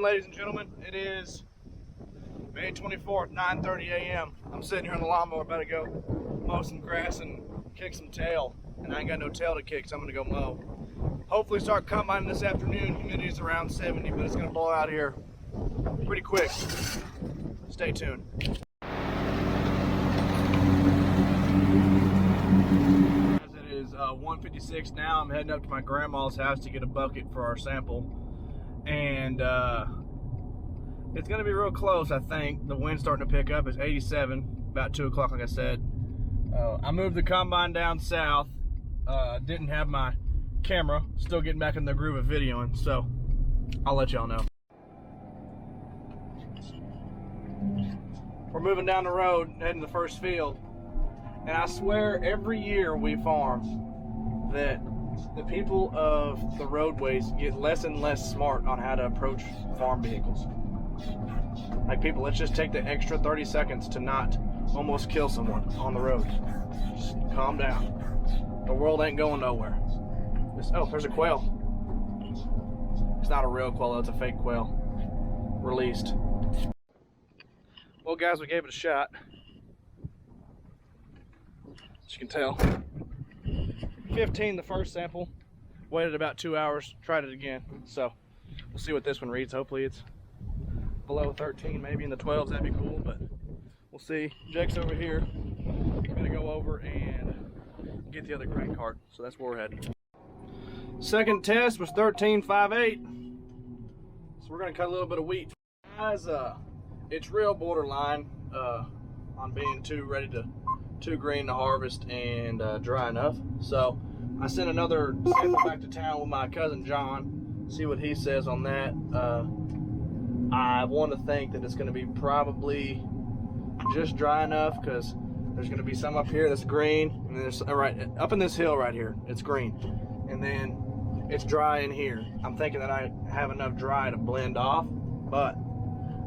morning, ladies and gentlemen. It is May 24th, 9:30 a.m. I'm sitting here on the lawnmower, about to go mow some grass and kick some tail. And I ain't got no tail to kick, so I'm gonna go mow. Hopefully start combining this afternoon. Humidity is around 70, but it's gonna blow out here pretty quick. Stay tuned. As it is 1:56 now, I'm heading up to my grandma's house to get a bucket for our sample. And it's gonna be real close, I think. The wind's starting to pick up. It's 87, about 2 o'clock, like I said. I moved the combine down south. Didn't have my camera. Still getting back in the groove of videoing, so I'll let y'all know. We're moving down the road, heading to the first field. And I swear every year we farm that the people of the roadways get less and less smart on how to approach farm vehicles. Like, people, let's just take the extra 30 seconds to not almost kill someone on the road. Just calm down. The world ain't going nowhere. Oh, there's a quail. It's not a real quail, it's a fake quail. Released. Well, guys, we gave it a shot. As you can tell. 15 the first sample. Waited about 2 hours, tried it again. So we'll see what this one reads. Hopefully it's below 13, maybe in the 12s, that'd be cool, but we'll see. Jake's over here. We're gonna go over and get the other grain cart. So that's where we're heading. Second test was 13.58. So we're gonna cut a little bit of wheat. Guys, it's real borderline on being too green to harvest and dry enough. So I sent another sample back to town with my cousin John, see what he says on that. I want to think that it's going to be probably just dry enough, because there's going to be some up here that's green, and there's right up in this hill right here, it's green, and then it's dry in here. I'm thinking that I have enough dry to blend off, but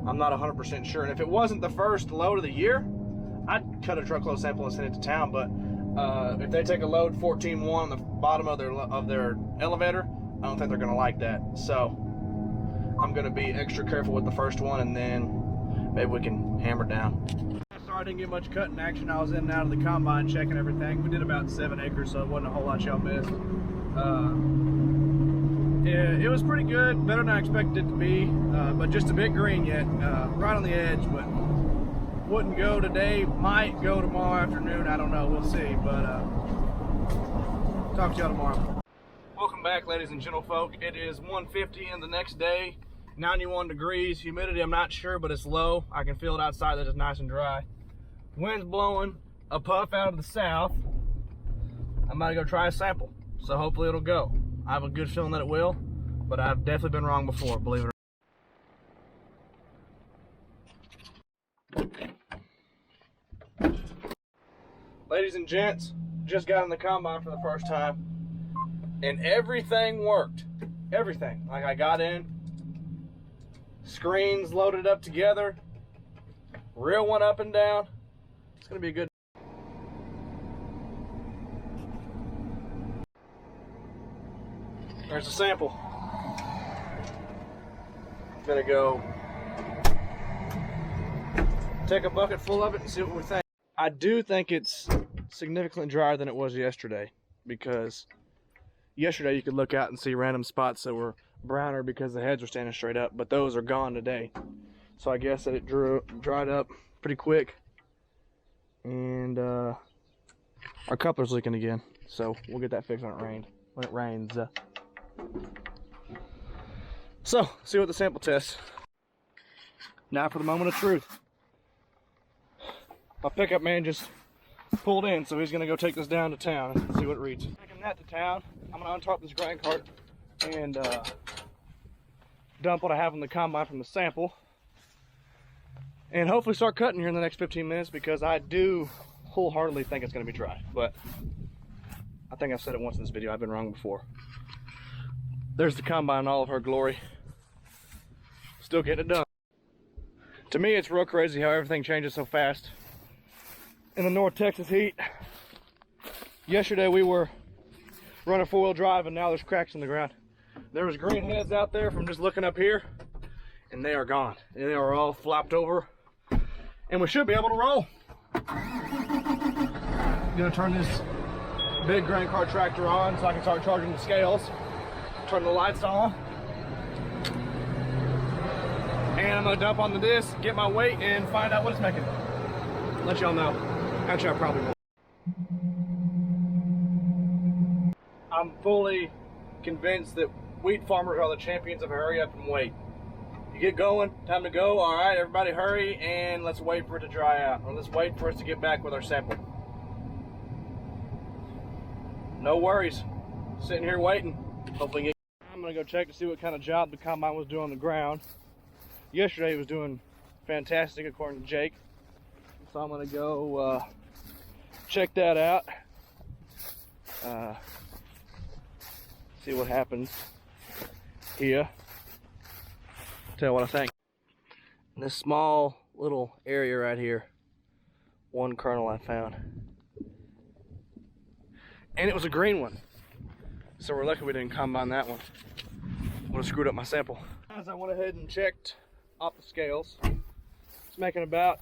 I'm not 100% sure. And if it wasn't the first load of the year, I'd cut a truckload sample and send it to town. But if they take a load 14.1 on the bottom of their elevator, I don't think they're gonna like that. So I'm gonna be extra careful with the first one, and then maybe we can hammer down. Sorry I didn't get much cutting action. I was in and out of the combine checking everything. We did about 7 acres, so it wasn't a whole lot y'all missed. It was pretty good, better than I expected it to be, but just a bit green yet, right on the edge. But wouldn't go today, might go tomorrow afternoon, I don't know, we'll see. But talk to y'all tomorrow. Welcome back, ladies and gentlefolk. It is 1:50 and the next day, 91 degrees, humidity I'm not sure, but it's low. I can feel it outside, that it's nice and dry. Wind's blowing, a puff out of the south. I'm about to go try a sample, so hopefully it'll go. I have a good feeling that it will, but I've definitely been wrong before, believe it or not. Ladies and gents, just got in the combine for the first time, and everything worked. Everything. Like, I got in, screens loaded up together, reel one up and down. It's gonna be a good. There's a sample. I'm gonna go take a bucket full of it and see what we think. I do think it's significantly drier than it was yesterday, because yesterday you could look out and see random spots that were browner because the heads were standing straight up, but those are gone today. So I guess that it dried up pretty quick, and our coupler's leaking again, so we'll get that fixed when it rains. So, see what the sample tests. Now for the moment of truth. My pickup man just pulled in, so he's gonna go take this down to town and see what it reads. Taking that to town, I'm gonna untop this grain cart and dump what I have in the combine from the sample, and hopefully start cutting here in the next 15 minutes, because I do wholeheartedly think it's gonna be dry. But I think I've said it once in this video, I've been wrong before. There's the combine in all of her glory. Still getting it done. To me, it's real crazy how everything changes so fast in the North Texas heat. Yesterday we were running 4-wheel drive, and now there's cracks in the ground. There was green heads out there from just looking up here, and they are gone. They are all flopped over, and we should be able to roll. Gonna turn this big grain cart tractor on so I can start charging the scales. Turn the lights on. And I'm gonna dump on the disc, get my weight, and find out what it's making. Let y'all know. Actually, I probably won't. I'm fully convinced that wheat farmers are the champions of hurry up and wait. You get going, time to go, all right, everybody hurry, and let's wait for it to dry out. Or let's wait for us to get back with our sample. No worries. Sitting here waiting. Hopefully I'm gonna go check to see what kind of job the combine was doing on the ground. Yesterday it was doing fantastic according to Jake. So I'm gonna go check that out. See what happens here. Tell you what I think. In this small little area right here, one kernel I found. And it was a green one. So we're lucky we didn't combine that one. Would have screwed up my sample. As I went ahead and checked off the scales, it's making about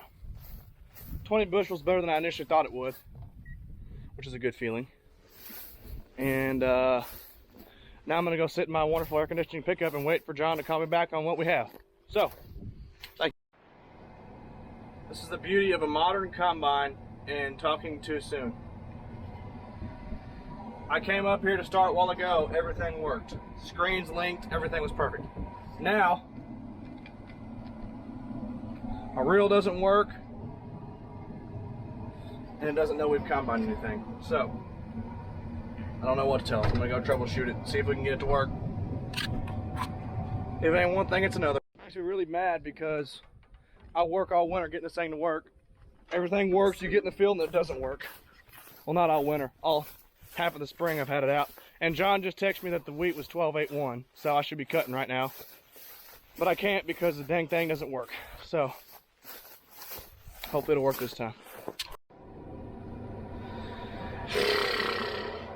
20 bushels better than I initially thought it would, which is a good feeling. And now I'm gonna go sit in my wonderful air conditioning pickup and wait for John to call me back on what we have. So, thank you. This is the beauty of a modern combine and talking too soon. I came up here to start a while ago, everything worked. Screens linked, everything was perfect. Now, our reel doesn't work, and it doesn't know we've combined anything. So, I don't know what to tell us. I'm gonna go troubleshoot it, see if we can get it to work. If it ain't one thing, it's another. I'm actually really mad because I work all winter getting this thing to work. Everything works, you get in the field and it doesn't work. Well, not all winter, all half of the spring I've had it out. And John just texted me that the wheat was 12.81, so I should be cutting right now. But I can't because the dang thing doesn't work. So, hopefully it'll work this time.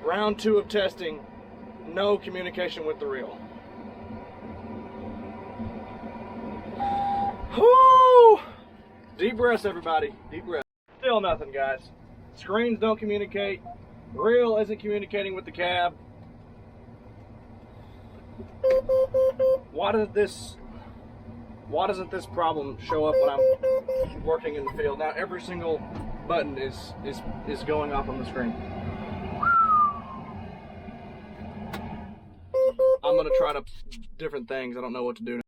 Round 2 of testing, no communication with the reel. Whoo! Deep breaths, everybody, deep breaths. Still nothing, guys. Screens don't communicate. Reel isn't communicating with the cab. Why doesn't this problem show up when I'm working in the field? Now every single button is going off on the screen. I'm gonna try different things. I don't know what to do now.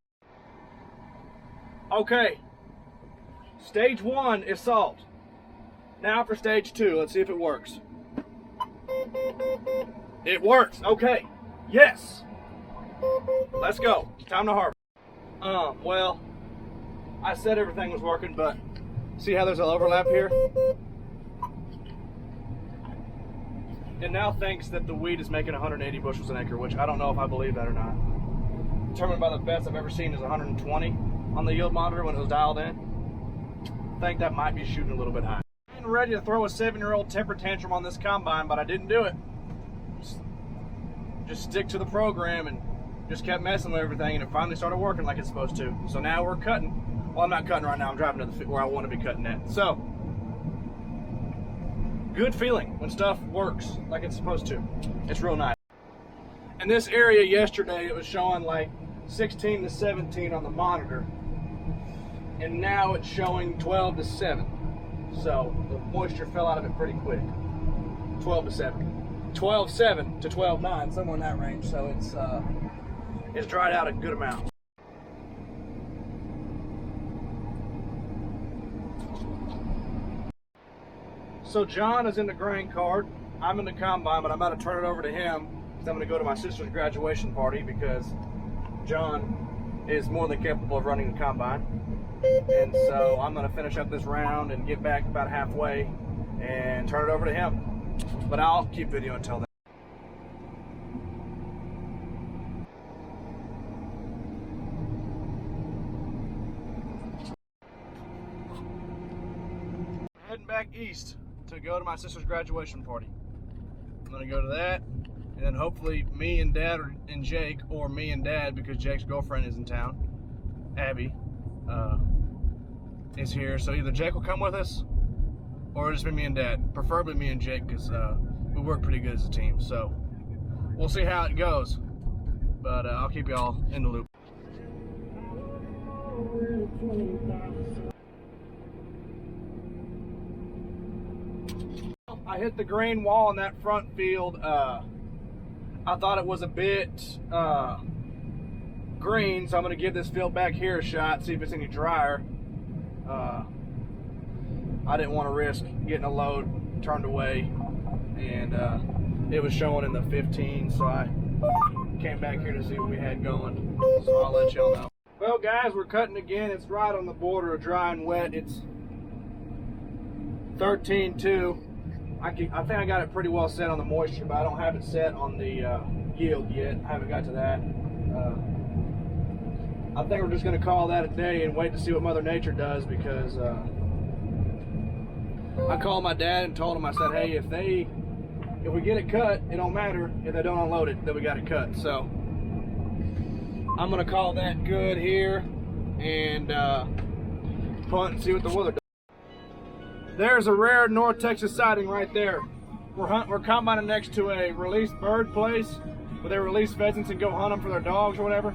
Okay, stage 1 is solved. Now for stage 2, let's see if it works. It works, okay, yes. Let's go, time to harvest. Well, I said everything was working, but see how there's an overlap here? It now thinks that the wheat is making 180 bushels an acre, which I don't know if I believe that or not. Determined by the best I've ever seen is 120 on the yield monitor when it was dialed in. I think that might be shooting a little bit high. I'm ready to throw a 7-year-old temper tantrum on this combine, but I didn't do it. Just stick to the program and just kept messing with everything, and it finally started working like it's supposed to. So now we're cutting. Well, I'm not cutting right now. I'm driving to the where I want to be cutting at. So, good feeling when stuff works like it's supposed to. It's real nice. In this area yesterday, it was showing like 16 to 17 on the monitor, and now it's showing 12 to 7. So the moisture fell out of it pretty quick. 12 to 7. 12.7 to 12.9, somewhere in that range. So it's dried out a good amount. So John is in the grain cart. I'm in the combine, but I'm about to turn it over to him because I'm going to go to my sister's graduation party because John is more than capable of running the combine. And so I'm going to finish up this round and get back about halfway and turn it over to him. But I'll keep video until then. Heading back east to go to my sister's graduation party. I'm going to go to that, and then hopefully me and Dad and Jake, or me and Dad because Jake's girlfriend is in town, Abby is here, so either Jake will come with us or it'll just be me and Dad. Preferably me and Jake, because we work pretty good as a team. So we'll see how it goes, but I'll keep y'all in the loop. I hit the green wall in that front field. I thought it was a bit green, so I'm going to give this field back here a shot, see if it's any drier. I didn't want to risk getting a load turned away, and it was showing in the 15, so I came back here to see what we had going, so I'll let y'all know. Well guys, we're cutting again. It's right on the border of dry and wet. It's 13.2. I think I got it pretty well set on the moisture, but I don't have it set on the yield yet. I haven't got to that. I think we're just going to call that a day and wait to see what Mother Nature does, because I called my dad and told him, I said, hey, if we get it cut, it don't matter. If they don't unload it, then we got it cut. So I'm going to call that good here and punt and see what the weather does. There's a rare North Texas sighting right there. We're combining next to a released bird place where they release pheasants and go hunt them for their dogs or whatever.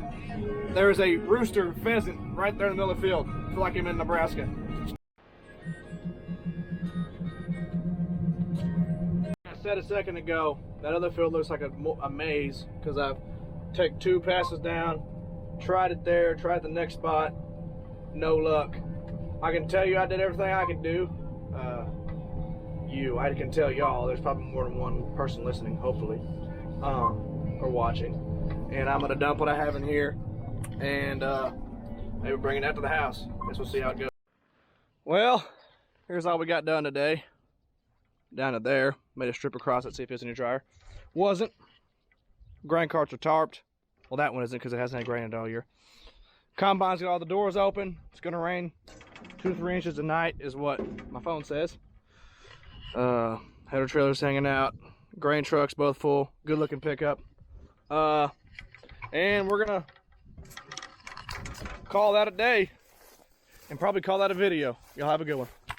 There's a rooster pheasant right there in the middle of the field. I feel like I'm in Nebraska. I said a second ago, that other field looks like a maze, because I've taken 2 passes down, tried it there, tried the next spot, no luck. I can tell you I did everything I could do. I can tell y'all, there's probably more than one person listening, hopefully, or watching. And I'm gonna dump what I have in here and maybe bring it out to the house. Guess we'll see how it goes. Well, here's all we got done today. Down to there, made a strip across it, see if it's any drier. Wasn't. Grain carts are tarped. Well, that one isn't, because it hasn't had grain in it all year. Combine's got all the doors open. It's gonna rain 2 to 3 inches a night is what my phone says. Header trailer's hanging out. Grain trucks both full. Good looking pickup. And we're gonna call that a day and probably call that a video. Y'all have a good one.